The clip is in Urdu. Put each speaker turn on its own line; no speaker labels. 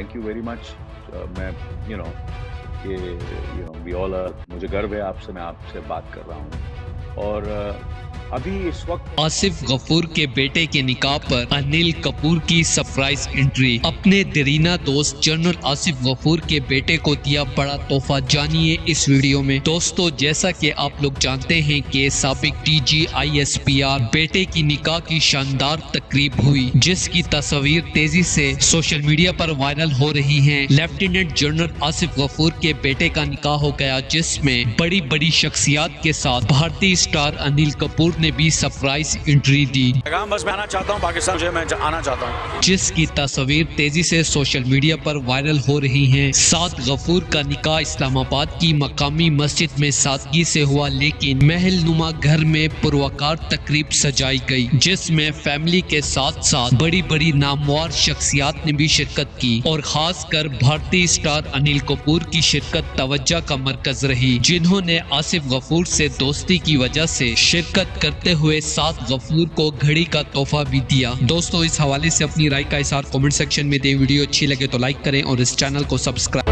thank you very much. میں we all are, مجھے گرو ہے آپ سے، میں آپ سے بات کر رہا ہوں. اور ابھی اس وقت
آصف غفور کے بیٹے کے نکاح پر انیل کپور کی سرپرائز انٹری. اپنے دیرینہ دوست جنرل آصف غفور کے بیٹے کو دیا بڑا تحفہ، جانیے اس ویڈیو میں. دوستو، جیسا کہ آپ لوگ جانتے ہیں کہ سابق DGISPR بیٹے کی نکاح کی شاندار تقریب ہوئی، جس کی تصاویر تیزی سے سوشل میڈیا پر وائرل ہو رہی ہیں. لیفٹیننٹ جنرل آصف غفور کے بیٹے کا نکاح ہو گیا، جس میں بڑی بڑی شخصیات کے ساتھ بھارتی اسٹار انیل کپور نے بھی سرپرائز انٹری دی.
بس میں آنا چاہتا ہوں پاکستان، میں آنا چاہتا ہوں،
جس کی تصاویر تیزی سے سوشل میڈیا پر وائرل ہو رہی ہیں. سعد غفور کا نکاح اسلام آباد کی مقامی مسجد میں سادگی سے ہوا، لیکن محل نما گھر میں پروقار تقریب سجائی گئی، جس میں فیملی کے ساتھ ساتھ بڑی بڑی نامور شخصیات نے بھی شرکت کی، اور خاص کر بھارتی اسٹار انیل کپور کی شرکت توجہ کا مرکز رہی، جنہوں نے آصف غفور سے دوستی کی وجہ سے شرکت کرتے ہوئے سعد غفور کو گھڑی کا تحفہ بھی دیا. دوستو، اس حوالے سے اپنی رائے کا اظہار کمنٹ سیکشن میں دیں. ویڈیو اچھی لگے تو لائک کریں اور اس چینل کو سبسکرائب